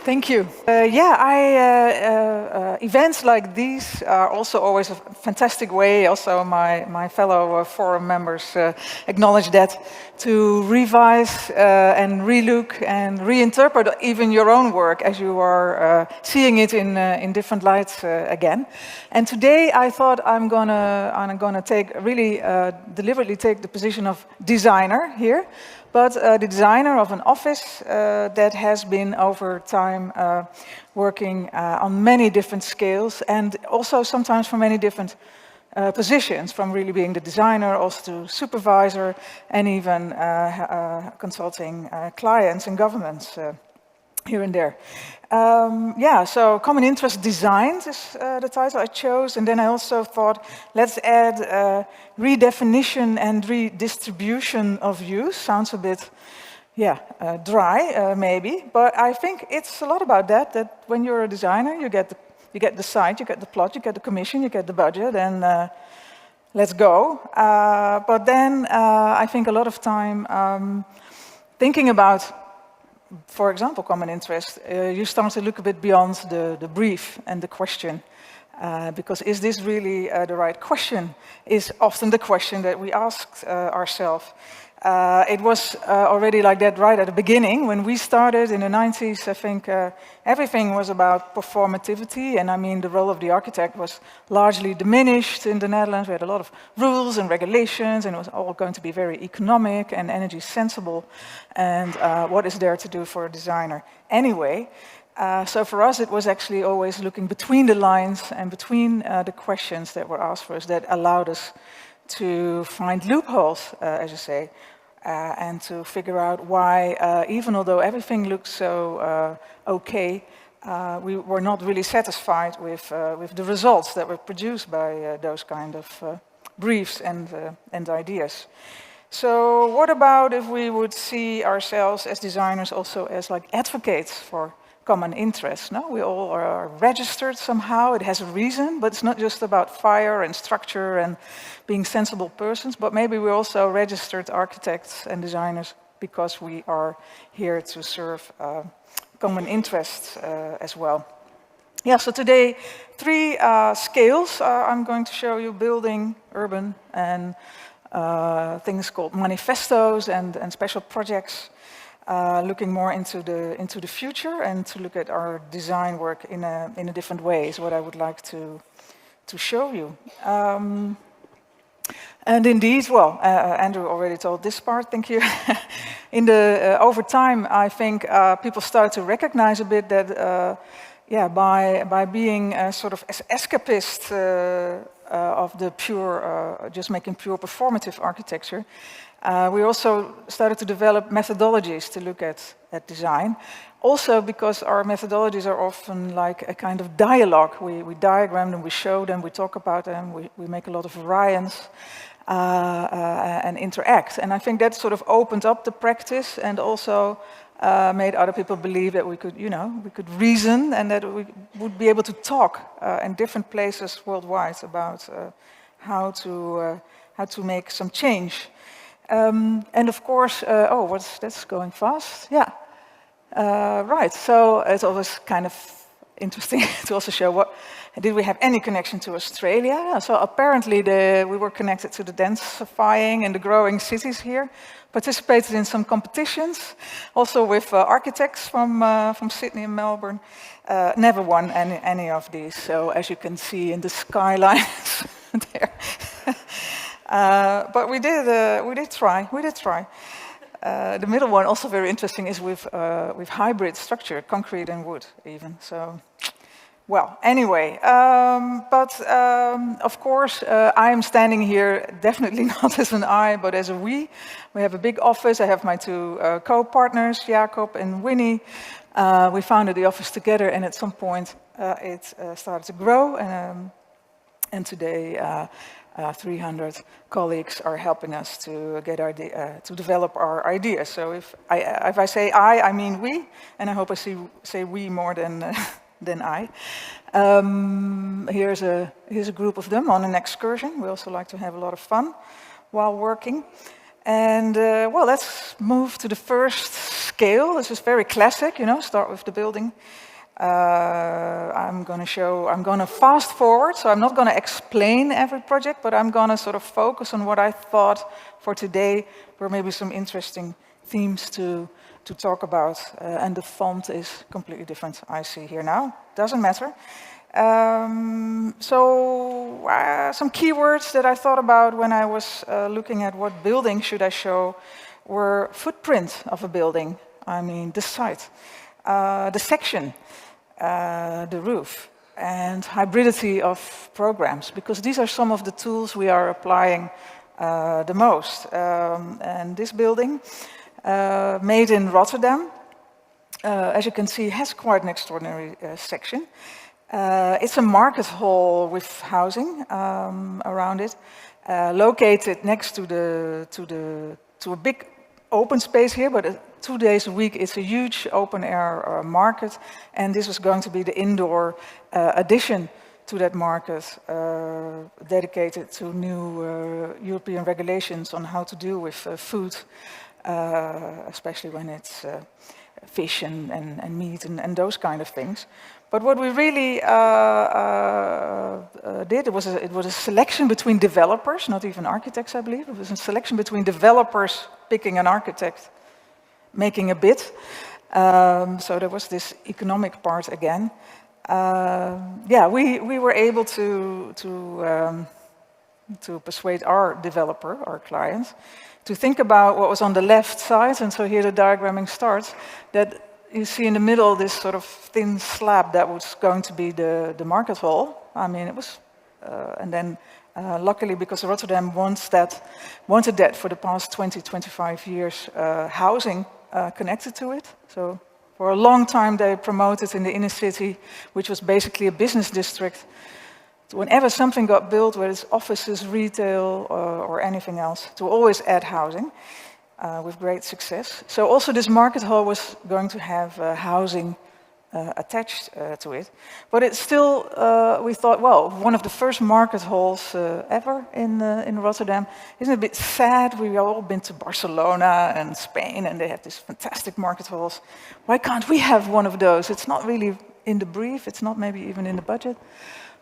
Thank you. Events like these are also always a fantastic way, also my fellow forum members acknowledge that, to revise and relook and reinterpret even your own work as you are seeing it in different lights again. And today I thought I'm gonna take really deliberately take the position of designer here, but the designer of an office that has been over time working on many different scales, and also sometimes for many different positions, from really being the designer also to supervisor, and even consulting clients and governments here and there. So common interest designs is the title I chose, and then I also thought, let's add redefinition and redistribution of use. Sounds a bit, dry maybe, but I think it's a lot about that when you're a designer, you get the site, you get the plot, you get the commission, you get the budget, and let's go. But then I think a lot of time thinking about, for example, common interest, you start to look a bit beyond the brief and the question. Because is this really the right question, is often the question that we asked ourselves. It was already like that right at the beginning. When we started in the 90s, I think everything was about performativity, and I mean the role of the architect was largely diminished in the Netherlands. We had a lot of rules and regulations, and it was all going to be very economic and energy sensible, and what is there to do for a designer anyway? So for us, it was actually always looking between the lines and between the questions that were asked for us that allowed us to find loopholes, as you say, and to figure out why, even although everything looked so okay, we were not really satisfied with the results that were produced by those kind of briefs and ideas. So what about if we would see ourselves as designers also as like advocates for common interests? No, we all are registered somehow. It has a reason, but it's not just about fire and structure and being sensible persons, but maybe we're also registered architects and designers because we are here to serve common interests as well. Yeah, so today, 3 scales I'm going to show you: building, urban, and things called manifestos and special projects. Looking more into the future and to look at our design work in a different way is what I would like to show you. And indeed, well, Andrew already told this part, thank you. Over time, I think people started to recognize a bit that, by being sort of escapist of the pure, just making pure performative architecture, we also started to develop methodologies to look at design. Also because our methodologies are often like a kind of dialogue. We diagram them, we show them, we talk about them, we make a lot of variants and interact. And I think that sort of opened up the practice and also made other people believe that we could reason and that we would be able to talk in different places worldwide about how to make some change. And of course, that's going fast. Yeah, right. So it's always kind of interesting to also show did we have any connection to Australia? So apparently we were connected to the densifying and the growing cities here. Participated in some competitions, also with architects from Sydney and Melbourne. Never won any of these. So as you can see in the skylines there. But we did try. The middle one, also very interesting, is with hybrid structure, concrete and wood even. So, well, anyway, of course, I am standing here definitely not as an I, but as a we. We have a big office. I have my 2 co-partners, Jacob and Winnie. We founded the office together, and at some point it started to grow, and today 300 colleagues are helping us to get to develop our ideas. So if I say I mean we, and I hope I say we more than I. Here's a group of them on an excursion. We also like to have a lot of fun while working. And well, let's move to the first scale. This is very classic, you know, start with the building. I'm going to fast forward, so I'm not going to explain every project, but I'm going to sort of focus on what I thought for today were maybe some interesting themes to talk about. And the font is completely different, I see here now. Doesn't matter. Some keywords that I thought about when I was looking at what building should I show were footprint of a building, I mean the site, the section, the roof, and hybridity of programs, because these are some of the tools we are applying the most. And this building, made in Rotterdam, as you can see, has quite an extraordinary section. It's a market hall with housing around it, located next to a big open space here, but 2 days a week it's a huge open air market, and this was going to be the indoor addition to that market, dedicated to new European regulations on how to deal with food, especially when it's fish and meat and those kind of things. But what we really did, it was a selection between developers, not even architects, I believe. It was a selection between developers picking an architect, making a bid. So there was this economic part again. Yeah, we were able to persuade our developer, our client, to think about what was on the left side. And so here the diagramming starts, that you see in the middle this sort of thin slab that was going to be the market hall. I mean, it was, and then luckily, because Rotterdam wanted that for the past 20, 25 years, housing connected to it. So for a long time they promoted in the inner city, which was basically a business district, whenever something got built, whether it's offices, retail, or anything else, to always add housing. With great success. So also this market hall was going to have housing attached to it. But it's still, we thought, well, one of the first market halls ever in Rotterdam. Isn't it a bit sad? We've all been to Barcelona and Spain, and they have these fantastic market halls. Why can't we have one of those? It's not really in the brief. It's not maybe even in the budget.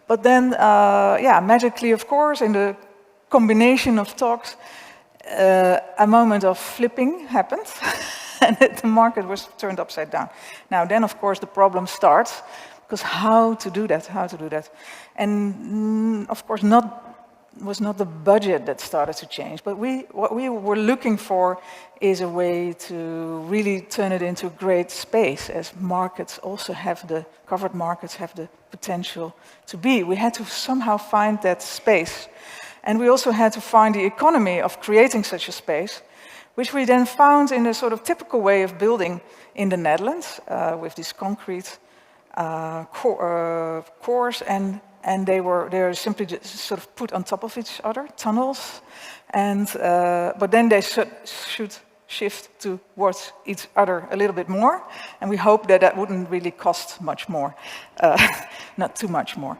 But then, yeah, magically, of course, in the combination of talks, a moment of flipping happened, and the market was turned upside down. Now, then, of course, the problem starts, because how to do that? How to do that? And of course, was not the budget that started to change, but what we were looking for is a way to really turn it into great space, as markets also have covered markets have the potential to be. We had to somehow find that space. And we also had to find the economy of creating such a space, which we then found in a sort of typical way of building in the Netherlands, with these concrete cores, and they're simply just sort of put on top of each other, tunnels, and but then they should shift towards each other a little bit more, and we hope that wouldn't really cost much more, not too much more.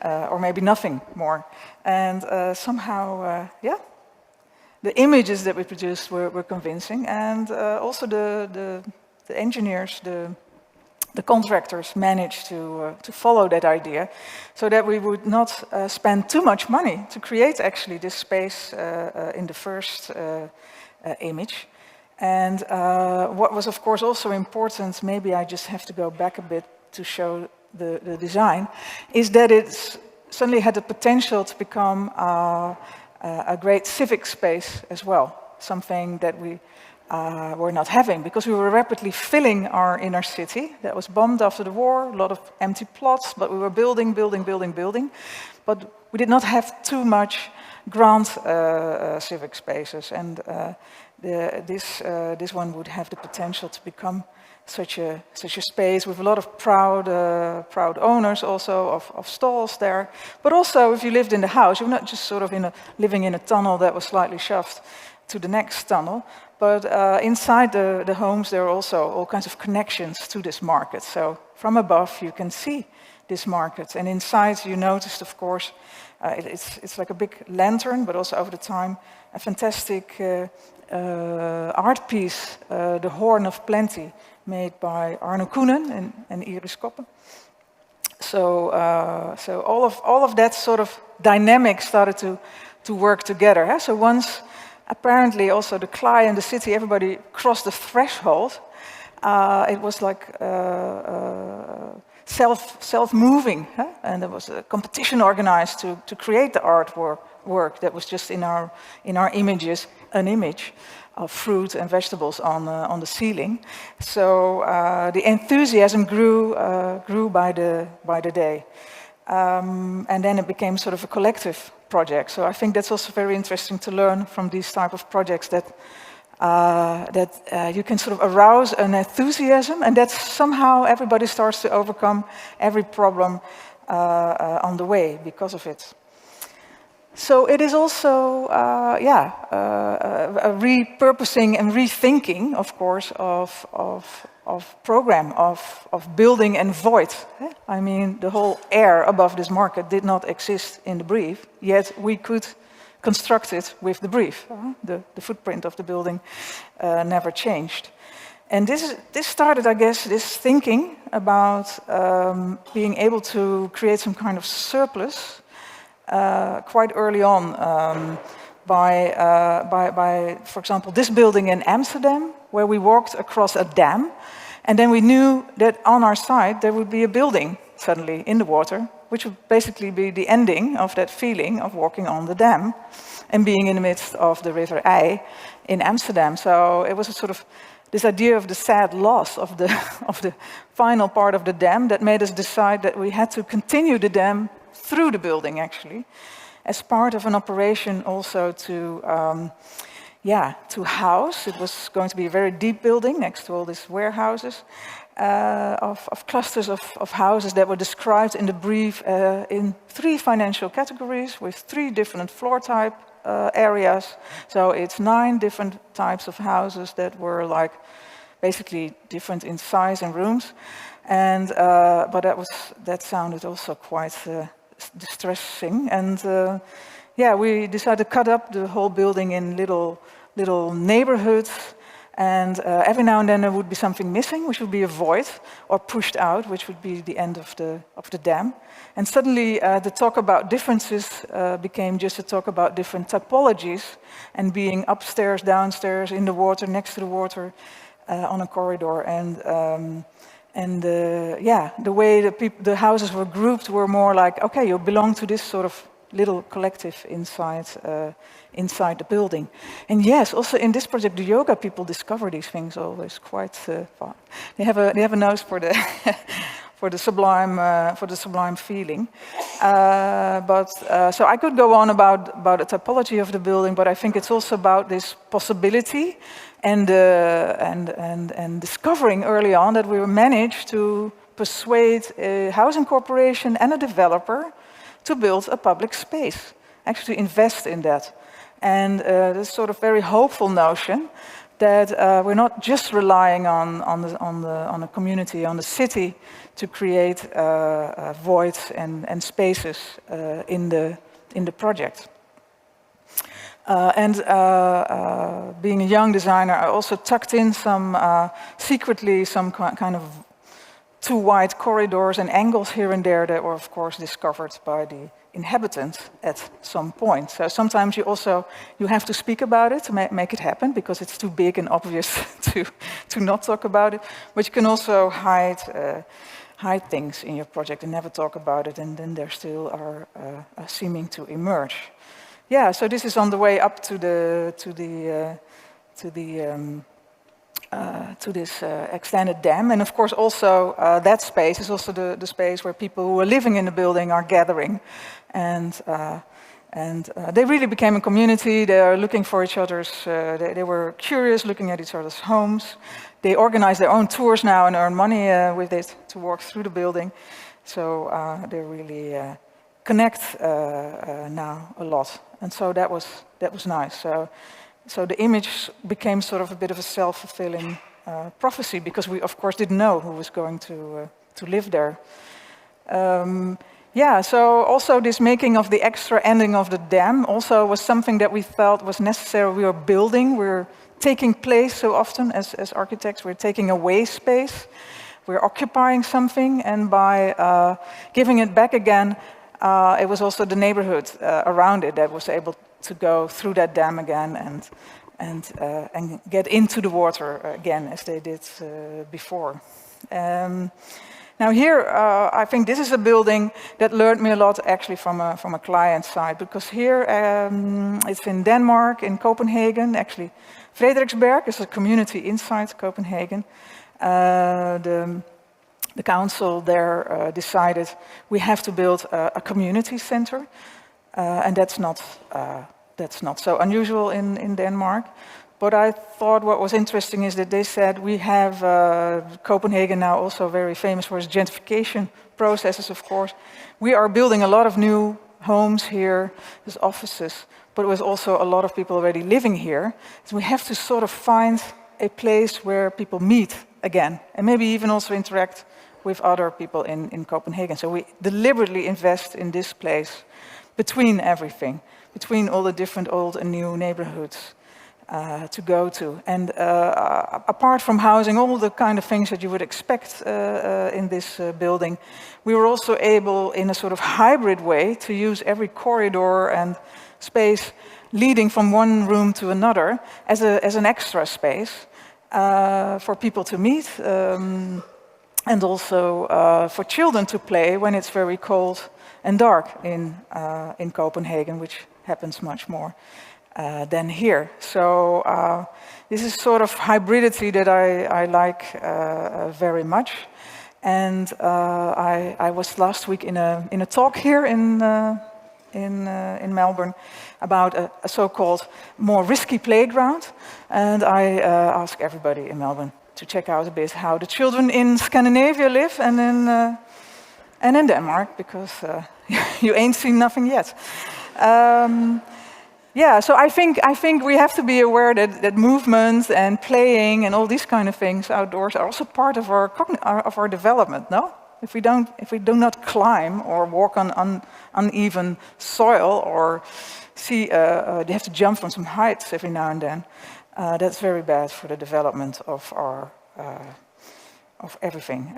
Or maybe nothing more. And somehow, yeah, the images that we produced were convincing, and also the engineers, the contractors managed to follow that idea, so that we would not spend too much money to create actually this space in the first image. And what was of course also important, maybe I just have to go back a bit to show the design, is that it suddenly had the potential to become a great civic space as well, something that we were not having, because we were rapidly filling our inner city. That was bombed after the war, a lot of empty plots, but we were building. But we did not have too much grand civic spaces, and this one would have the potential to become such a space with a lot of proud owners also of stalls there. But also, if you lived in the house, you're not just sort of living in a tunnel that was slightly shoved to the next tunnel, but inside the homes there are also all kinds of connections to this market. So from above you can see this market, and inside you noticed, of course, it's like a big lantern, but also over the time a fantastic art piece, The Horn of Plenty, made by Arno Koenen and Iris Koppen. So, so all of that sort of dynamic started to work together. Huh? So once, apparently, also the client, the city, everybody crossed the threshold. It was like self-moving, huh? And there was a competition organized to create the artwork that was just in our images, an image of fruit and vegetables on the ceiling. So the enthusiasm grew by the day, and then it became sort of a collective project. So I think that's also very interesting to learn from these type of projects, that you can sort of arouse an enthusiasm, and that somehow everybody starts to overcome every problem on the way because of it. So it is also, a repurposing and rethinking, of course, of program, of building and void. I mean, the whole air above this market did not exist in the brief, yet we could construct it with the brief. The footprint of the building never changed. And this started, I guess, this thinking about being able to create some kind of surplus quite early on by, for example, this building in Amsterdam, where we walked across a dam, and then we knew that on our side there would be a building suddenly in the water, which would basically be the ending of that feeling of walking on the dam and being in the midst of the River IJ in Amsterdam. So it was a sort of this idea of the sad loss of the final part of the dam that made us decide that we had to continue the dam through the building, actually, as part of an operation also to house. It was going to be a very deep building next to all these warehouses, of clusters of houses that were described in the brief in 3 financial categories with 3 different floor type areas. So it's 9 different types of houses that were like basically different in size and rooms. And but that sounded also quite distressing. And we decided to cut up the whole building in little neighborhoods. And every now and then there would be something missing, which would be a void, or pushed out, which would be the end of the dam. And suddenly the talk about differences became just a talk about different typologies, and being upstairs, downstairs, in the water, next to the water, on a corridor. And the way the houses were grouped were more like, okay, you belong to this sort of little collective inside the building. And yes, also in this project, the yoga people discover these things always quite fun. They have a nose for the for the sublime feeling. So I could go on about the typology of the building, but I think it's also about this possibility and discovering early on that we managed to persuade a housing corporation and a developer to build a public space, actually to invest in that. And this sort of very hopeful notion that we're not just relying on the community, on the city, to create voids and spaces in the project. Being a young designer, I also tucked in secretly some kind of 2 wide corridors and angles here and there that were, of course, discovered by the inhabitants at some point. So sometimes you have to speak about it to make it happen, because it's too big and obvious to not talk about it. But you can also hide things in your project and never talk about it, and then there still are seeming to emerge. Yeah, so this is on the way up to this extended dam. And of course also that space is also the space where people who are living in the building are gathering. And they really became a community. They are looking for each other's, they were curious, looking at each other's homes. They organize their own tours now and earn money with it to walk through the building. So they really connect now a lot. And so that was nice. So the image became sort of a bit of a self-fulfilling prophecy, because we, of course, didn't know who was going to live there. yeah, so also this making of the extra ending of the dam also was something that we felt was necessary. We were building, we're taking place so often as architects, we're taking away space, we're occupying something, and by giving it back again, it was also the neighborhood around it that was able to go through that dam again and get into the water again as they did before. Now here, I think this is a building that learned me a lot actually from a client side, because here it's in Denmark, in Copenhagen, actually Frederiksberg is a community inside Copenhagen. The council there decided we have to build a community center, and that's not so unusual in Denmark. But I thought what was interesting is that they said we have Copenhagen now also very famous for its gentrification processes, of course. We are building a lot of new homes here, there's offices, but there was also a lot of people already living here. So we have to sort of find a place where people meet again, and maybe even also interact with other people in Copenhagen. So we deliberately invest in this place between everything, between all the different old and new neighborhoods to go to. And apart from housing all the kind of things that you would expect in this building, we were also able, in a sort of hybrid way, to use every corridor and space leading from one room to another as an extra space for people to meet, and also for children to play when it's very cold and dark in Copenhagen, which happens much more than here. So this is sort of hybridity that I like very much. And I was last week in a talk here in Melbourne about a so-called more risky playground, and I ask everybody in Melbourne to check out a bit how the children in Scandinavia live and in Denmark, because you ain't seen nothing yet. Yeah, so I think we have to be aware that movement and playing and all these kind of things outdoors are also part of our development. No, if we do not climb or walk on uneven soil or they have to jump from some heights every now and then, that's very bad for the development of our of everything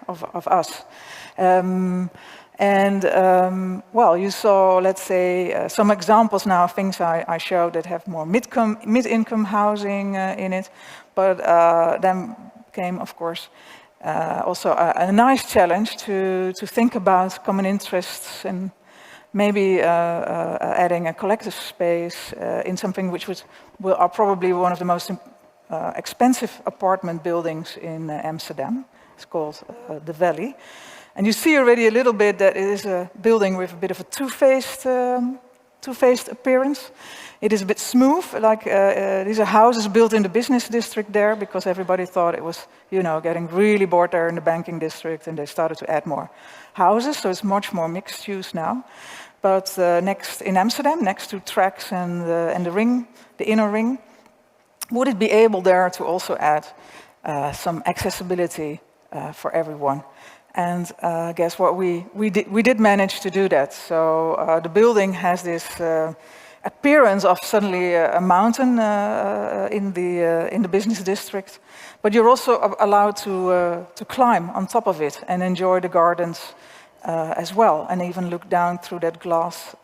of us. Well, you saw, let's say, some examples now of things I showed that have more mid-income housing in it, but then came, of course, also a nice challenge to think about common interests and maybe adding a collective space in something which are probably one of the most expensive apartment buildings in Amsterdam. It's called the Valley. And you see already a little bit that it is a building with a bit of a two-faced appearance. It is a bit smooth, like these are houses built in the business district there, because everybody thought it was, getting really bored there in the banking district, and they started to add more houses, so it's much more mixed use now. But next in Amsterdam, next to tracks and the ring, the inner ring, would it be able there to also add some accessibility for everyone? And guess what? We did manage to do that. So the building has this appearance of suddenly a mountain in the business district, but you're also allowed to climb on top of it and enjoy the gardens as well, and even look down through that glass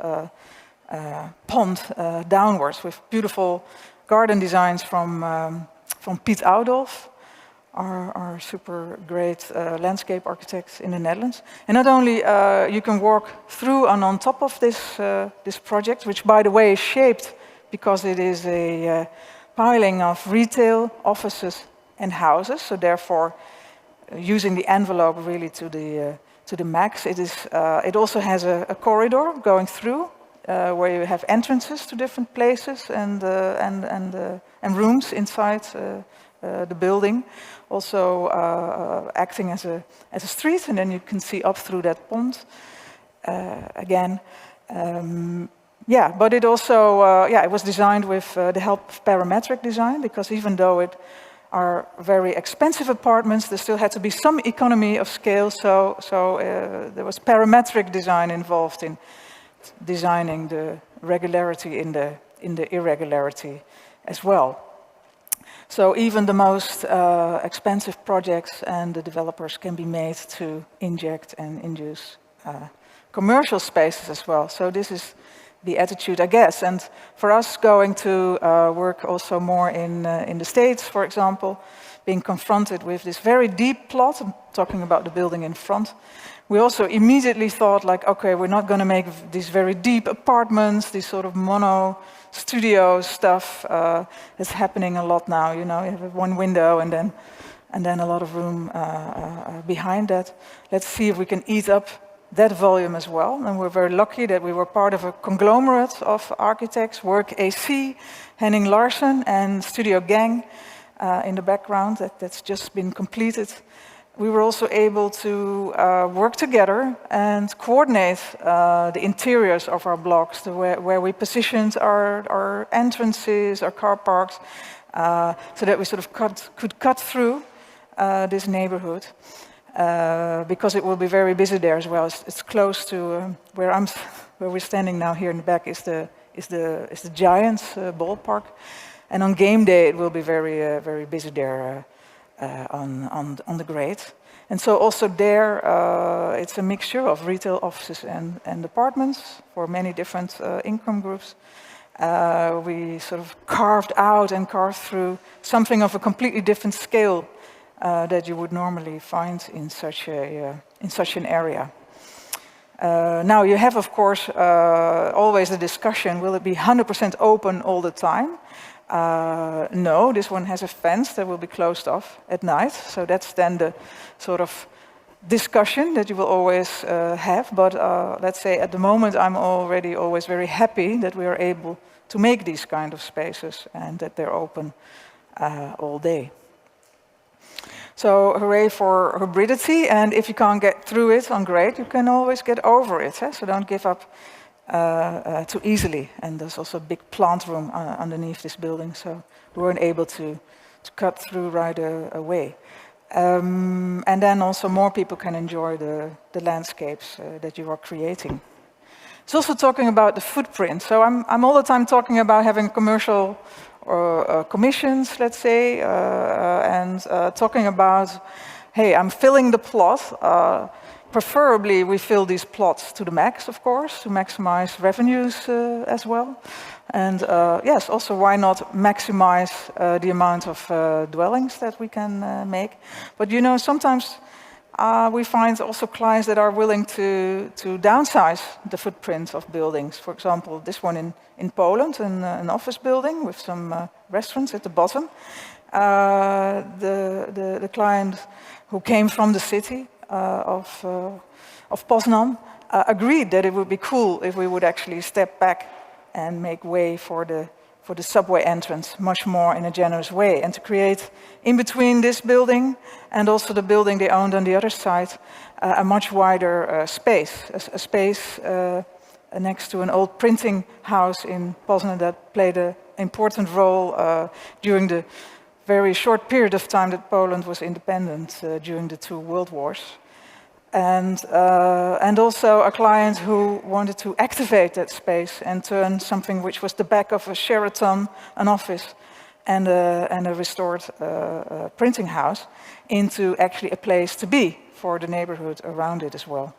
pond downwards with beautiful garden designs from Piet Oudolf, our super great landscape architect in the Netherlands. And not only you can walk through and on top of this project, which by the way is shaped because it is a piling of retail, offices and houses, so therefore using the envelope really to the max. It also has a corridor going through where you have entrances to different places and rooms inside the building, also acting as a street, and then you can see up through that pond again. But it also it was designed with the help of parametric design, because even though it are very expensive apartments. There still had to be some economy of scale, so there was parametric design involved in designing the regularity in the irregularity as well. So even the most expensive projects and the developers can be made to inject and induce commercial spaces as well. So this is the attitude, I guess. And for us, going to work also more in the States, for example, being confronted with this very deep plot, I'm talking about the building in front, we also immediately thought like, okay, we're not going to make these very deep apartments, these sort of mono studio stuff is happening a lot now. You know, you have one window and then a lot of room behind that. Let's see if we can eat up that volume as well. And we're very lucky that we were part of a conglomerate of architects, Work AC, Henning Larsen, and Studio Gang in the background that's just been completed. We were also able to work together and coordinate the interiors of our blocks, where we positioned our entrances, our car parks, so that we sort of could cut through this neighborhood. Because it will be very busy there as well. It's close to where we're standing now. Here in the back is the Giants ballpark, and on game day it will be very busy there on the grade. And so also there it's a mixture of retail, offices, and apartments for many different income groups. We sort of carved out and carved through something of a completely different scale that you would normally find in such an area. Now you have, of course, always the discussion: will it be 100% open all the time? No, this one has a fence that will be closed off at night. So that's then the sort of discussion that you will always have. But let's say at the moment, I'm already always very happy that we are able to make these kind of spaces and that they're open all day. So hooray for hybridity, and if you can't get through it on grade, you can always get over it. So don't give up too easily. And there's also a big plant room underneath this building, so we weren't able to cut through right away. And then also more people can enjoy the landscapes that you are creating. It's also talking about the footprint. So I'm all the time talking about having commercial commissions, let's say, and talking about, hey, I'm filling the plot. Preferably, we fill these plots to the max, of course, to maximize revenues as well. And yes, also why not maximize the amount of dwellings that we can make. But you know, sometimes we find also clients that are willing to downsize the footprint of buildings. For example, this one in Poland, an office building with some restaurants at the bottom. The client who came from the city of Poznan agreed that it would be cool if we would actually step back and make way for the subway entrance much more in a generous way, and to create in between this building and also the building they owned on the other side a much wider space, a space next to an old printing house in Poznan that played an important role during the very short period of time that Poland was independent during the 2 world wars. And also a client who wanted to activate that space and turn something which was the back of a Sheraton, an office, and a restored printing house into actually a place to be for the neighborhood around it as well.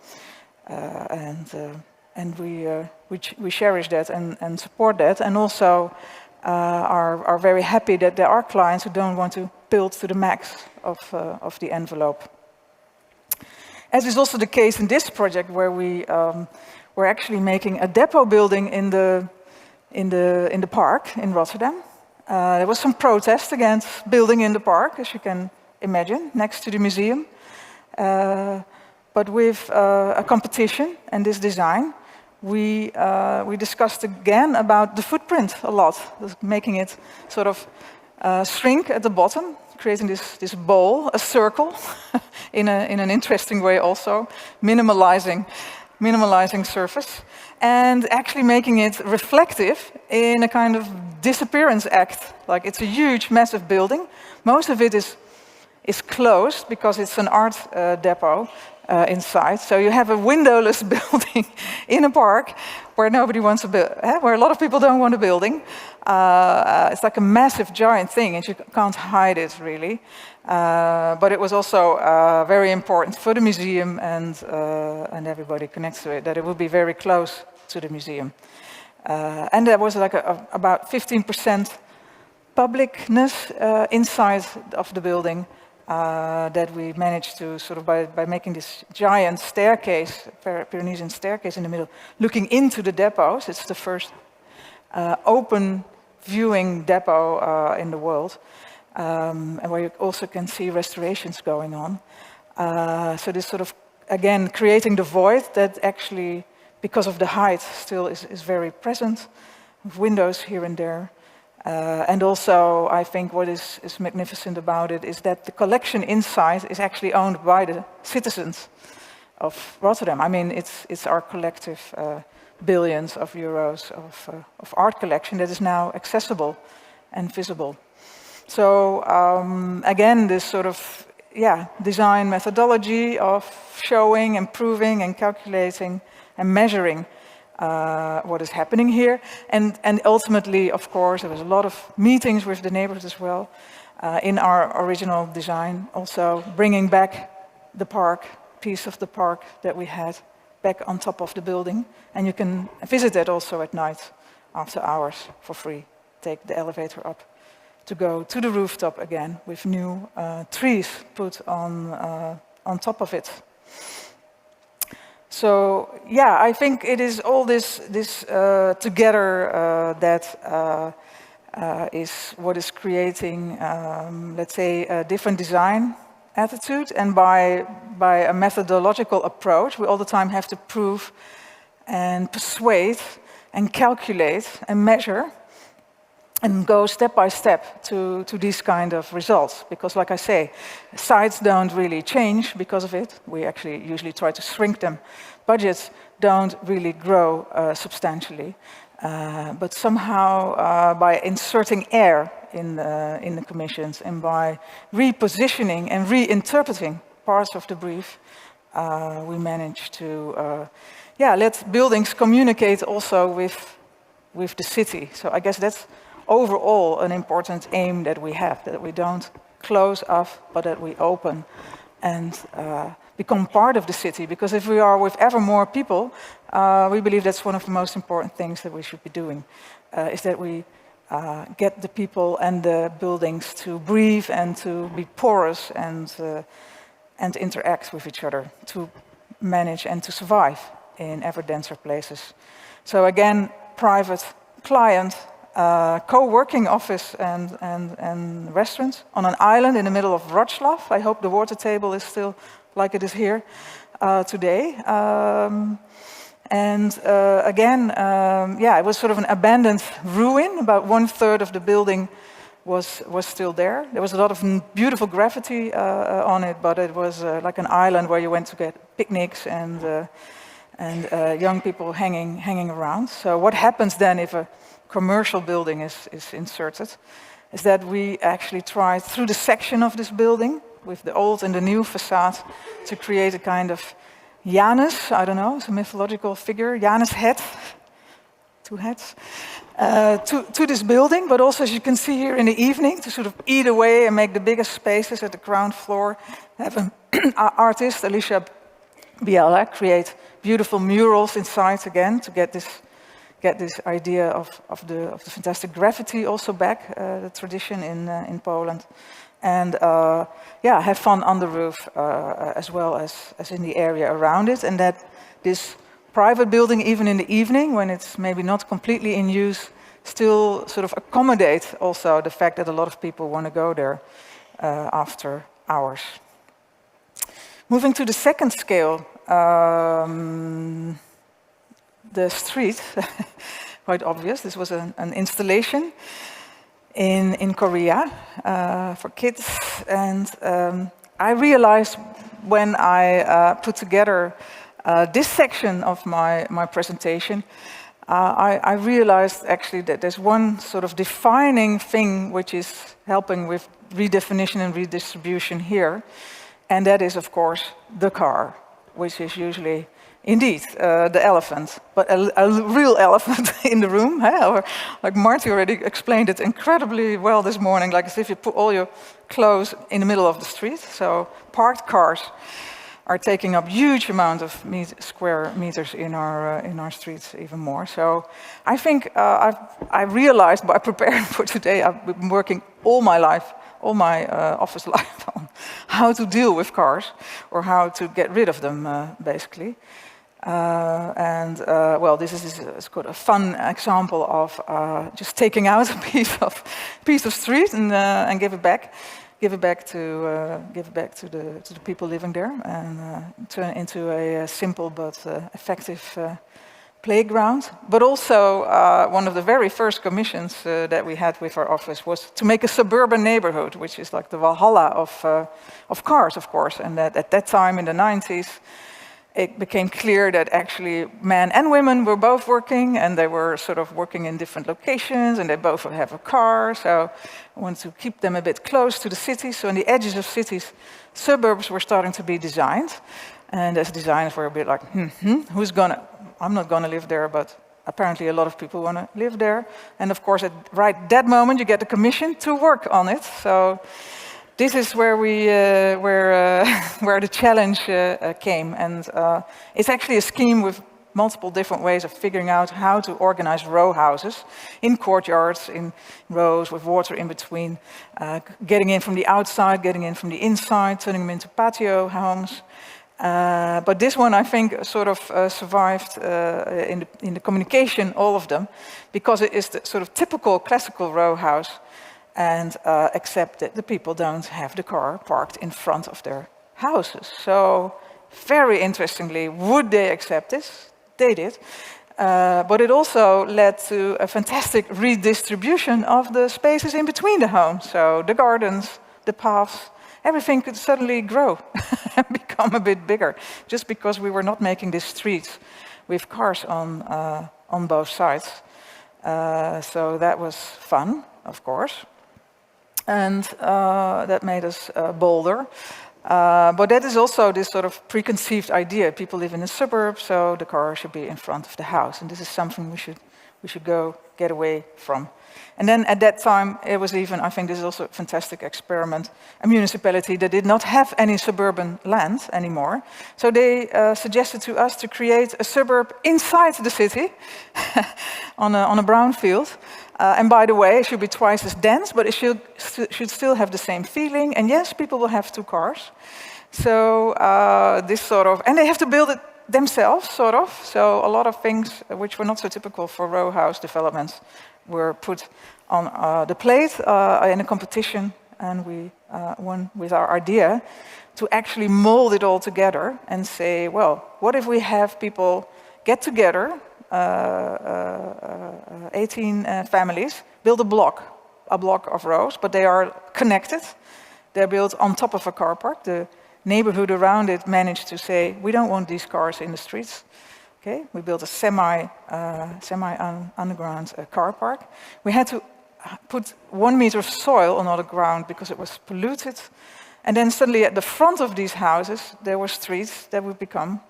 And we cherish that and support that, and also are very happy that there are clients who don't want to build to the max of the envelope. As is also the case in this project, where we're actually making a depot building in the park in Rotterdam. There was some protest against building in the park, as you can imagine, next to the museum. But with a competition and this design, we discussed again about the footprint a lot, making it sort of shrink at the bottom, creating this bowl, a circle, in an interesting way also, minimalizing surface. and actually making it reflective in a kind of disappearance act. Like, it's a huge, massive building. Most of it is closed because it's an art depot inside. So you have a windowless building in a park where nobody wants to build, where a lot of people don't want a building. It's like a massive, giant thing, and you can't hide it really. But it was also very important for the museum and everybody connects to it, that it would be very close to the museum. And there was like about 15% publicness inside of the building that we managed to sort of by making this giant staircase, Pyrenean staircase in the middle, looking into the depots. It's the first open viewing depot in the world, and where you also can see restorations going on. So this sort of, again, creating the void that actually, because of the height, still is very present, with windows here and there. And also, I think what is magnificent about it is that the collection inside is actually owned by the citizens of Rotterdam. I mean, it's our collective billions of euros of art collection that is now accessible and visible. So again, this sort of design methodology of showing, improving, and calculating and measuring what is happening here, and ultimately, of course, there was a lot of meetings with the neighbors as well in our original design, also bringing back the park, piece of the park that we had back on top of the building, and you can visit it also at night after hours for free. Take the elevator up to go to the rooftop again with new trees put on top of it. So yeah, I think it is all this together that is what is creating, let's say, a different design attitude. And by a methodological approach, we all the time have to prove and persuade and calculate and measure and go step by step to these kind of results. Because like I say, sites don't really change because of it. We actually usually try to shrink them. Budgets don't really grow substantially. But somehow by inserting air in the commissions and by repositioning and reinterpreting parts of the brief, we manage to let buildings communicate also with the city. So I guess that's overall an important aim that we have, that we don't close off, but that we open and become part of the city. Because if we are with ever more people, we believe that's one of the most important things that we should be doing, is that we get the people and the buildings to breathe and to be porous and interact with each other, to manage and to survive in ever denser places. So again, private client, co-working office and restaurants on an island in the middle of Wrocław. I hope the water table is still like it is here today. It was sort of an abandoned ruin. About 1/3 of the building was still there. There was a lot of beautiful graffiti on it, but it was like an island where you went to get picnics and young people hanging around. So what happens then if a commercial building is inserted, is that we actually tried through the section of this building with the old and the new facade to create a kind of Janus, I don't know, it's a mythological figure, Janus head, 2 heads, to this building, but also, as you can see here in the evening, to sort of eat away and make the biggest spaces at the ground floor. Have an artist, Alicia Biala, create beautiful murals inside again to get this idea of the fantastic graffiti also back, the tradition in Poland, and have fun on the roof as well as in the area around it, and that this private building, even in the evening when it's maybe not completely in use, still sort of accommodate also the fact that a lot of people want to go there after hours. Moving to the second scale, the street, quite obvious. This was an installation in Korea for kids, and I realized when I put together this section of my presentation, I realized actually that there's one sort of defining thing which is helping with redefinition and redistribution here, and that is, of course, the car, which is usually, indeed, the elephant, but a real elephant in the room. Or, like Marty already explained it incredibly well this morning, like as if you put all your clothes in the middle of the street. So parked cars are taking up huge amount of square meters in our streets even more. So I think I realized by preparing for today, I've been working all my life, all my office life, on how to deal with cars or how to get rid of them, basically. Well, this is quite a fun example of just taking out a piece of street and give it back to the people living there, and turn it into a simple but effective playground. But also, one of the very first commissions that we had with our office was to make a suburban neighborhood, which is like the Valhalla of cars, of course. And that at that time in the 90s, it became clear that actually men and women were both working, and they were sort of working in different locations, and they both would have a car. So I wanted to keep them a bit close to the cities. So on the edges of cities, suburbs were starting to be designed. And as designers were a bit like, I'm not gonna live there, but apparently a lot of people wanna live there. And of course, at right that moment, you get the commission to work on it. So this is where where the challenge came, and it's actually a scheme with multiple different ways of figuring out how to organize row houses in courtyards, in rows with water in between, getting in from the outside, getting in from the inside, turning them into patio homes. But this one, I think, sort of survived in the communication, all of them, because it is the sort of typical classical row house. And except that the people don't have the car parked in front of their houses. So very interestingly, would they accept this? They did. But it also led to a fantastic redistribution of the spaces in between the homes. So the gardens, the paths, everything could suddenly grow and become a bit bigger, just because we were not making these streets with cars on both sides. So that was fun, of course. And that made us bolder. But that is also this sort of preconceived idea. People live in the suburbs, so the car should be in front of the house. And this is something we should go get away from. And then at that time, it was even, I think this is also a fantastic experiment, a municipality that did not have any suburban land anymore. So they suggested to us to create a suburb inside the city on a brownfield. And by the way, it should be twice as dense, but it should still have the same feeling. And yes, people will have 2 cars. So this sort of, and they have to build it themselves, sort of. So a lot of things which were not so typical for row house developments were put on the plate in a competition, and we won with our idea to actually mold it all together and say, well, what if we have people get together, 18 families, build a block of rows, but they are connected. They're built on top of a car park. The neighborhood around it managed to say, we don't want these cars in the streets. Okay, we built a semi-underground car park. We had to put 1 meter of soil on all the ground because it was polluted. And then suddenly at the front of these houses, there were streets that would become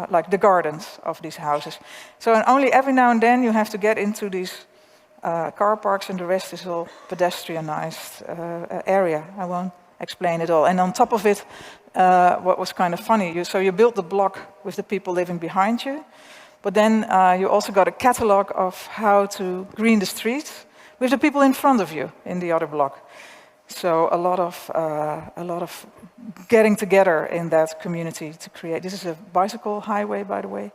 like the gardens of these houses. So and only every now and then you have to get into these car parks, and the rest is all pedestrianized area. I won't explain it all. And on top of it, what was kind of funny, so you built the block with the people living behind you, but then you also got a catalog of how to green the streets with the people in front of you in the other block. So a lot of getting together in that community to create. This is a bicycle highway, by the way.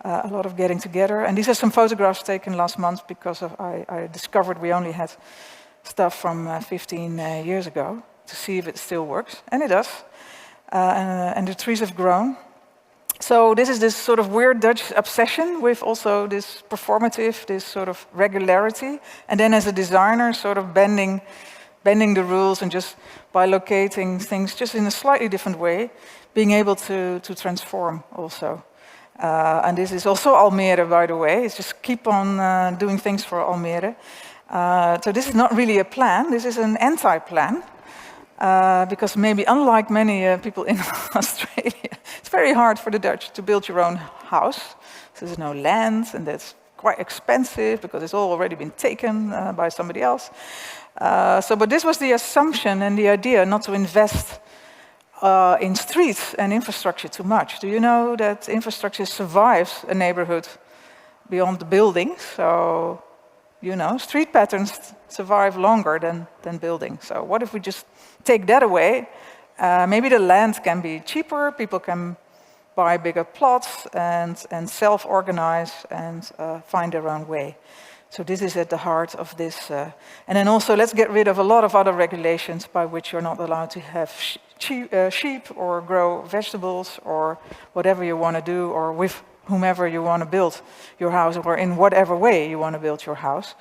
A lot of getting together. And these are some photographs taken last month because I discovered we only had stuff from 15 years ago to see if it still works. And it does. And the trees have grown. So this is this sort of weird Dutch obsession with also this performative, this sort of regularity. And then as a designer, sort of bending the rules, and just by locating things just in a slightly different way, being able to transform also. And this is also Almere, by the way. It's just keep on doing things for Almere. So this is not really a plan. This is an anti-plan. Because maybe unlike many people in Australia, it's very hard for the Dutch to build your own house. So there's no land, and that's quite expensive because it's all already been taken by somebody else. But this was the assumption and the idea not to invest in streets and infrastructure too much. Do you know that infrastructure survives a neighborhood beyond the building? So, you know, street patterns survive longer than buildings. So what if we just take that away? Maybe the land can be cheaper, people can buy bigger plots and self-organize and find their own way. So this is at the heart of this. And then also let's get rid of a lot of other regulations by which you're not allowed to have sheep or grow vegetables or whatever you want to do, or with whomever you want to build your house, or in whatever way you want to build your house,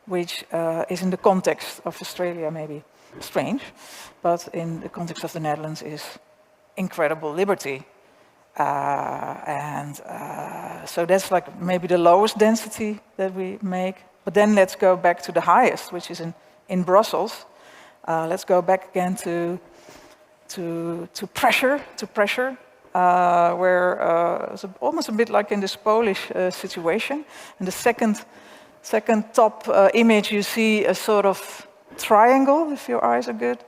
which is in the context of Australia maybe strange, but in the context of the Netherlands is incredible liberty. So that's like maybe the lowest density that we make. But then let's go back to the highest, which is in Brussels. Let's go back again to pressure, where it's almost a bit like in this Polish situation. And the second top image, you see a sort of triangle, if your eyes are good,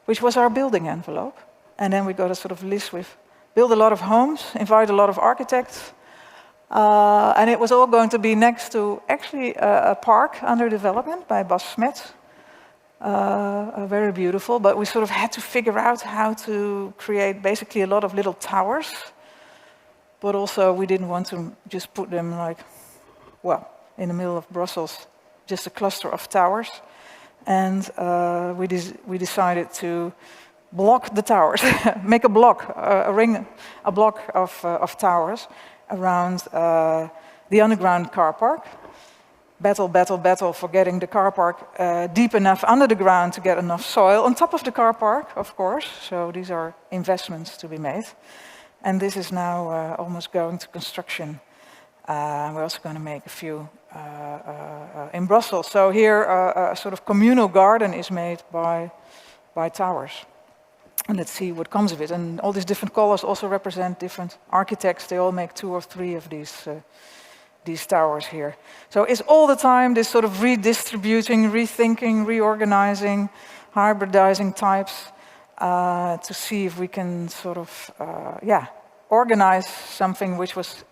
which was our building envelope. And then we got a sort of list with build a lot of homes, invite a lot of architects, and it was all going to be next to actually a park under development by Bas Smets. Very beautiful, but we sort of had to figure out how to create basically a lot of little towers, but also we didn't want to just put them like, well, in the middle of Brussels, just a cluster of towers. And we decided to block the towers, make a block, a block of towers around the underground car park. Battle for getting the car park deep enough under the ground to get enough soil on top of the car park, of course. So these are investments to be made. And this is now almost going to construction. We're also going to make a few in Brussels. So here a sort of communal garden is made by towers. And let's see what comes of it. And all these different colors also represent different architects. They all make 2 or 3 of these towers here. So it's all the time this sort of redistributing, rethinking, reorganizing, hybridizing types to see if we can sort of, organize something which was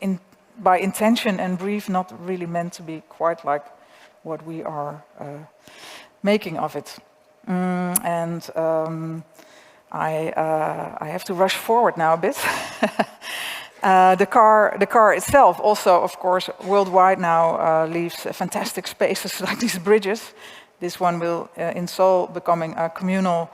by intention and brief not really meant to be quite like what we are making of it. I have to rush forward now a bit. The car itself also, of course, worldwide now leaves fantastic spaces like these bridges. This one will, in Seoul, becoming a communal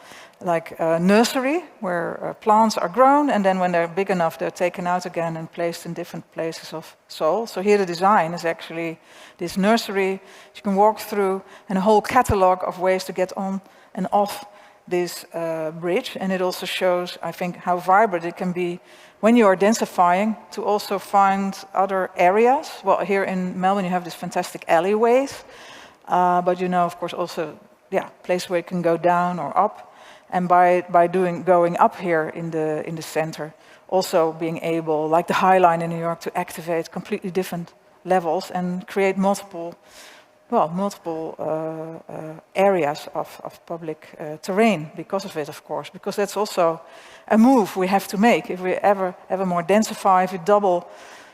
nursery where plants are grown, and then when they're big enough, they're taken out again and placed in different places of Seoul. So here the design is actually this nursery you can walk through, and a whole catalog of ways to get on and off this bridge. And it also shows, I think, how vibrant it can be when you are densifying to also find other areas. Well, here in Melbourne you have these fantastic alleyways, but you know, of course, also, place where you can go down or up. And by going up here in the center, also being able, like the High Line in New York, to activate completely different levels and create multiple areas of public terrain because of it, of course, because that's also a move we have to make. If we ever more densify, if you double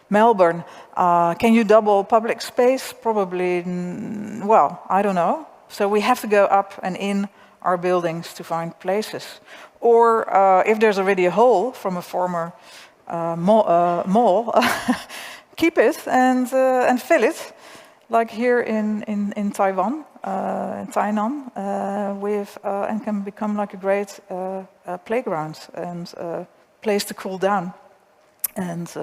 Melbourne, can you double public space? Probably, well, I don't know. So we have to go up and in our buildings to find places. Or if there's already a hole from a former mall, keep it and fill it. Like here in Taiwan, in Tainan, and can become like a great playground and place to cool down and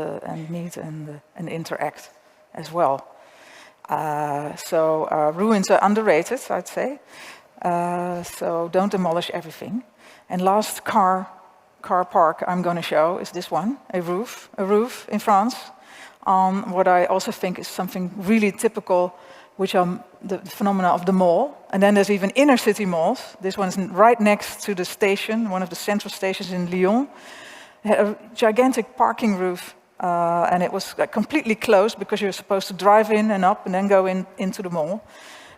meet and interact as well. Ruins are underrated, I'd say. So don't demolish everything. And last car park I'm going to show is this one, a roof in France. on what I also think is something really typical, which are the phenomena of the mall. And then there's even inner city malls. This one's right next to the station, one of the central stations in Lyon. It had a gigantic parking roof, and it was completely closed because you're supposed to drive in and up and then go into the mall.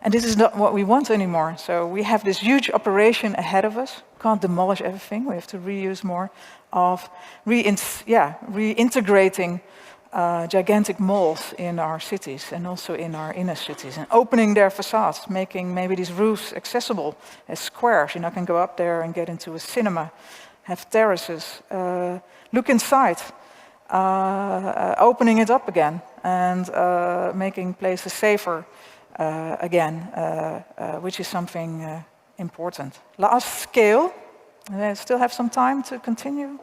And this is not what we want anymore. So we have this huge operation ahead of us. Can't demolish everything. We have to reuse more of reintegrating gigantic malls in our cities and also in our inner cities, and opening their facades, making maybe these roofs accessible as squares. You know, can go up there and get into a cinema, have terraces, look inside, opening it up again, and making places safer again, which is something important. Last scale. I still have some time to continue?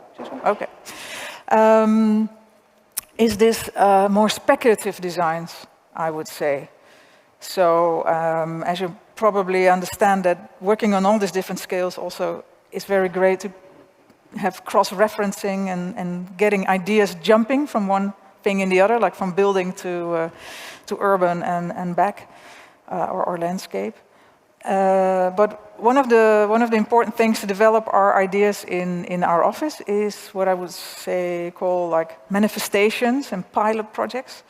Okay. Is this more speculative designs, I would say. So, as you probably understand, that working on all these different scales also is very great to have cross-referencing and getting ideas jumping from one thing in the other, like from building to urban and back, or landscape. But one of the important things to develop our ideas in our office is what I would say call like manifestations and pilot projects.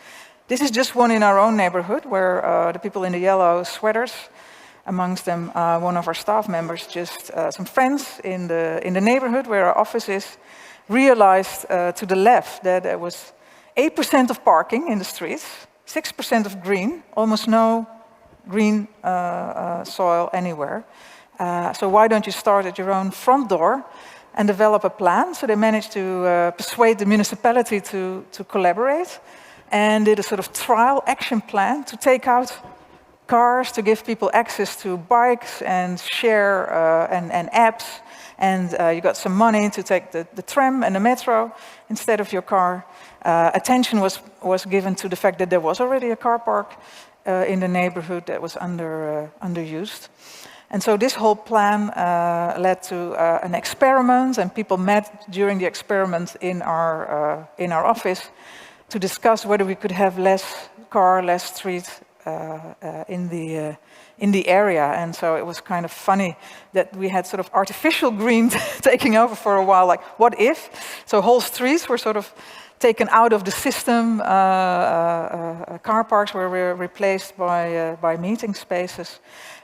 This is just one in our own neighborhood where the people in the yellow sweaters, amongst them one of our staff members, just some friends in the neighborhood where our office is, realized to the left that there was 8% of parking in the streets, 6% of green, almost no green soil anywhere. So why don't you start at your own front door and develop a plan? So they managed to persuade the municipality to collaborate, and did a sort of trial action plan to take out cars, to give people access to bikes and share and apps. And you got some money to take the tram and the metro instead of your car. Attention was given to the fact that there was already a car park in the neighborhood that was underused. And so this whole plan led to an experiment, and people met during the experiment in our office to discuss whether we could have less car, less street in the area. And so it was kind of funny that we had sort of artificial green taking over for a while, like what if? So whole streets were sort of taken out of the system, car parks were replaced by meeting spaces.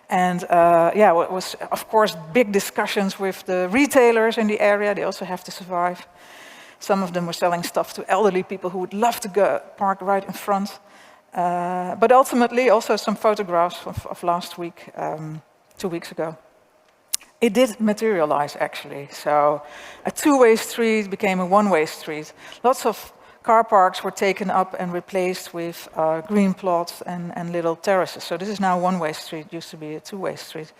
And it was, of course, big discussions with the retailers in the area. They also have to survive. Some of them were selling stuff to elderly people who would love to go park right in front. But ultimately, also some photographs of last week, 2 weeks ago. It did materialize, actually. So a two-way street became a one-way street. Lots of car parks were taken up and replaced with green plots and little terraces. So this is now a one-way street, used to be a two-way street.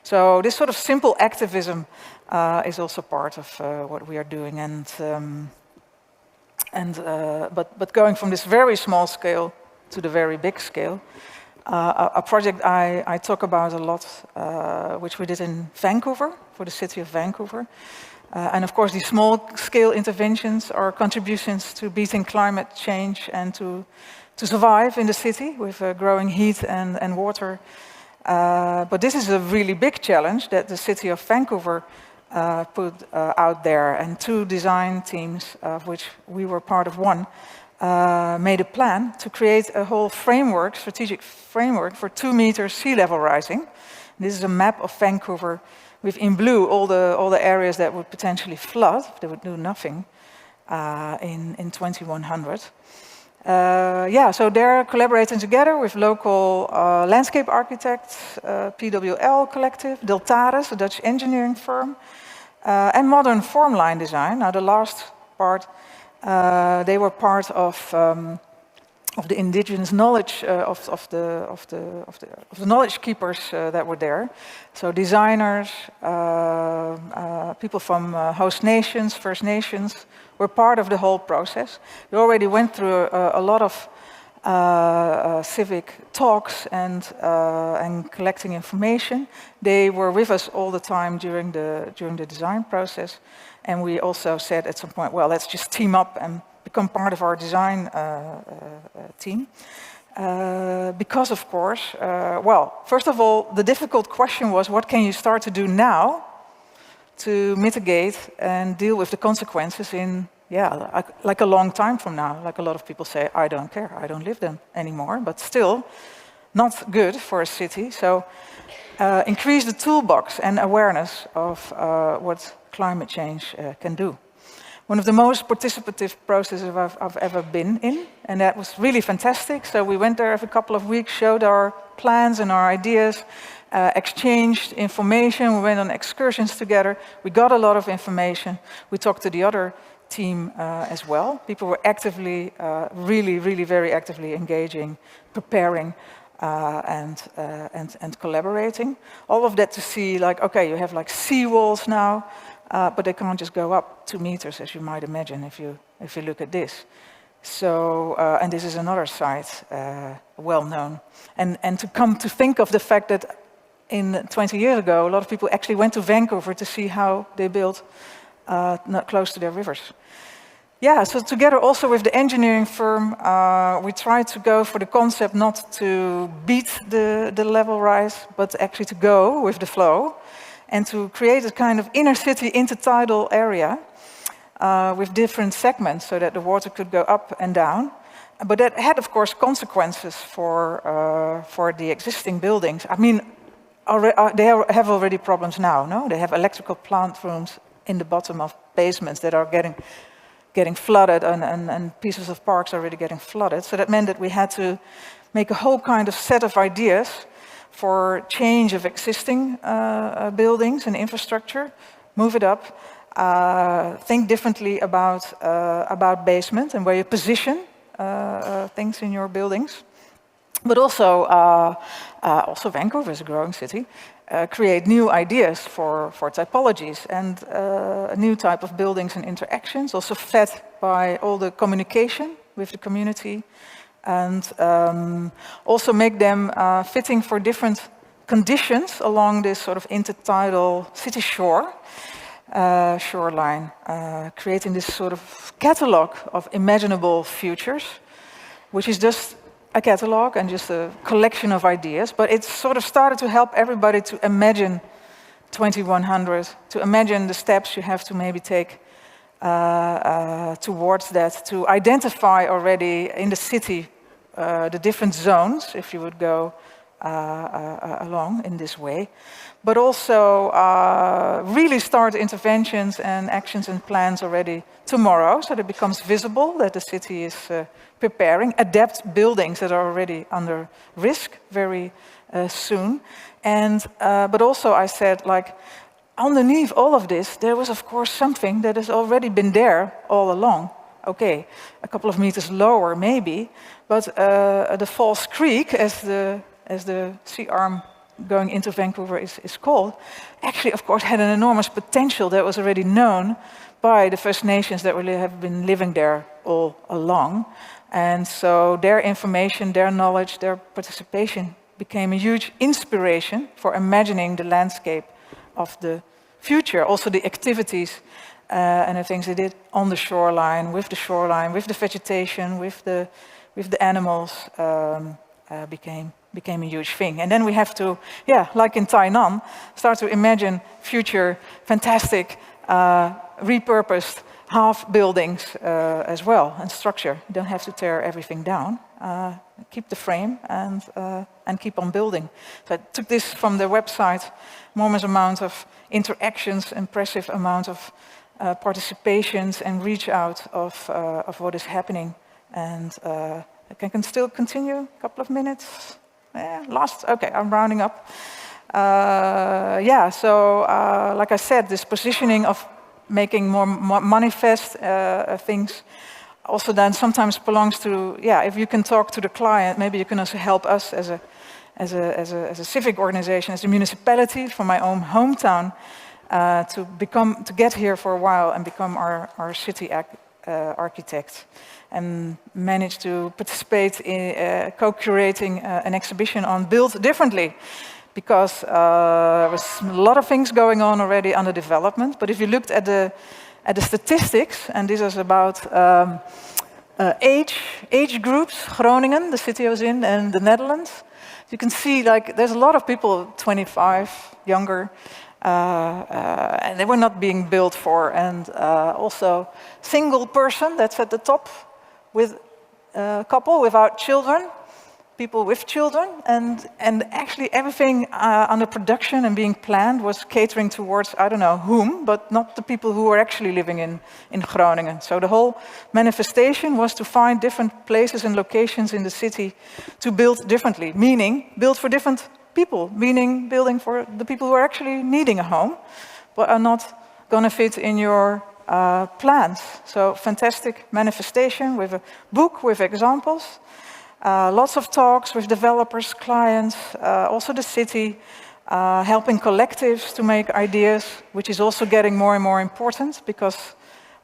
So this sort of simple activism is also part of what we are doing. But going from this very small scale to the very big scale, a project I talk about a lot, which we did in Vancouver, for the city of Vancouver. And of course, these small-scale interventions are contributions to beating climate change and to survive in the city with growing heat and water. But this is a really big challenge that the city of Vancouver put out there. And two design teams, of which we were part of one, made a plan to create a whole framework, strategic framework for 2 meters sea level rising. This is a map of Vancouver with in blue all the areas that would potentially flood, they would do nothing in 2100. So they're collaborating together with local landscape architects, PWL Collective, Deltares, a Dutch engineering firm, and Modern Formline Design. Now the last part, they were part of the indigenous knowledge of the knowledge keepers that were there. So designers, people from host nations, First Nations, were part of the whole process. We already went through a lot of civic talks and collecting information. They were with us all the time during the design process. And we also said at some point, well, let's just team up and become part of our design team. Because, of course, well, first of all, the difficult question was, what can you start to do now to mitigate and deal with the consequences in, yeah, like a long time from now? Like a lot of people say, I don't care, I don't live there anymore, but still not good for a city. So increase the toolbox and awareness of what climate change can do. One of the most participative processes I've ever been in, and that was really fantastic. So we went there every couple of weeks, showed our plans and our ideas, exchanged information, we went on excursions together, we got a lot of information, we talked to the other team as well. People were actively, really very actively engaging, preparing, and collaborating. All of that to see, like, okay, you have like seawalls now, but they can't just go up 2 meters, as you might imagine, if you look at this. So, and this is another site, well known. And to come to think of the fact that 20 years ago, a lot of people actually went to Vancouver to see how they built not close to their rivers. Yeah, so together also with the engineering firm, we tried to go for the concept not to beat the level rise, but actually to go with the flow and to create a kind of inner city intertidal area with different segments so that the water could go up and down. But that had, of course, consequences for the existing buildings. I mean, they have already problems now, no? They have electrical plant rooms in the bottom of basements that are getting flooded, and pieces of parks are already getting flooded. So that meant that we had to make a whole kind of set of ideas for change of existing buildings and infrastructure, move it up, think differently about basement and where you position things in your buildings. But also Vancouver is a growing city. Create new ideas for typologies and a new type of buildings and interactions, also fed by all the communication with the community, and also make them fitting for different conditions along this sort of intertidal city shoreline, creating this sort of catalog of imaginable futures, which is just a catalog and just a collection of ideas, but it sort of started to help everybody to imagine 2100, to imagine the steps you have to maybe take towards that, to identify already in the city the different zones, if you would go along in this way, but also really start interventions and actions and plans already tomorrow, so that it becomes visible that the city is preparing, adapt buildings that are already under risk very soon. And but also I said, like, underneath all of this, there was of course something that has already been there all along. Okay, a couple of meters lower maybe, but the False Creek, as the sea arm going into Vancouver is called, actually of course had an enormous potential that was already known by the First Nations that really have been living there all along. And so their information, their knowledge, their participation became a huge inspiration for imagining the landscape of the future. Also the activities and the things they did on the shoreline, with the vegetation, with the animals, became a huge thing. And then we have to, yeah, like in Tainan, start to imagine future fantastic repurposed half buildings as well, and structure. You don't have to tear everything down. Keep the frame and keep on building. So I took this from the website, enormous amount of interactions, impressive amount of participations and reach out of what is happening. And I can still continue a couple of minutes. Okay, I'm rounding up. Yeah, so like I said, this positioning of making more manifest things also then sometimes belongs to, yeah, if you can talk to the client, maybe you can also help us as a civic organization, as a municipality from my own hometown, to get here for a while and become our city architect, and manage to participate in co-curating an exhibition on Build Differently, because there was a lot of things going on already under development. But if you looked at the statistics, and this is about age groups, Groningen, the city I was in, and the Netherlands. You can see like there's a lot of people 25, younger, and they were not being built for. And also single person, that's at the top, with a couple without children, people with children, and actually everything under production and being planned was catering towards, I don't know whom, but not the people who were actually living in Groningen. So the whole manifestation was to find different places and locations in the city to build differently, meaning build for different people, meaning building for the people who are actually needing a home, but are not going to fit in your plans. So fantastic manifestation with a book with examples. Lots of talks with developers, clients, also the city, helping collectives to make ideas, which is also getting more and more important because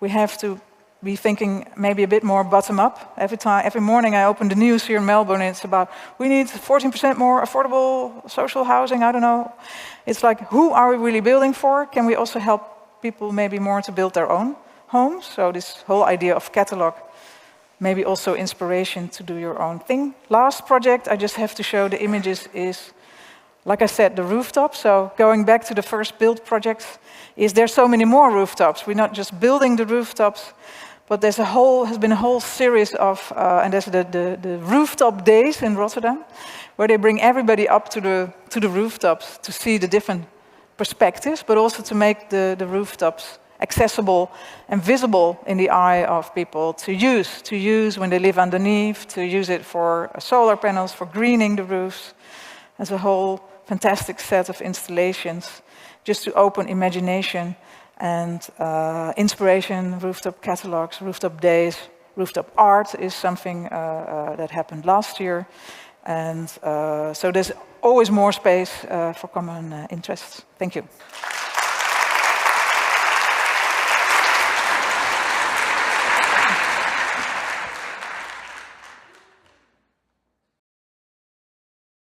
we have to be thinking maybe a bit more bottom-up. Every morning I open the news here in Melbourne, it's about we need 14% more affordable social housing, I don't know. It's like, who are we really building for? Can we also help people maybe more to build their own homes? So this whole idea of catalog, maybe also inspiration to do your own thing. Last project, I just have to show the images, is, like I said, the rooftop. So going back to the first build projects, is there's so many more rooftops. We're not just building the rooftops, but has been a whole series of, and there's the rooftop days in Rotterdam, where they bring everybody up to the rooftops to see the different perspectives, but also to make the rooftops accessible and visible in the eye of people to use when they live underneath, to use it for solar panels, for greening the roofs. As a whole fantastic set of installations, just to open imagination and inspiration. Rooftop catalogs, rooftop days, rooftop art is something that happened last year. And so there's always more space for common interests. Thank you.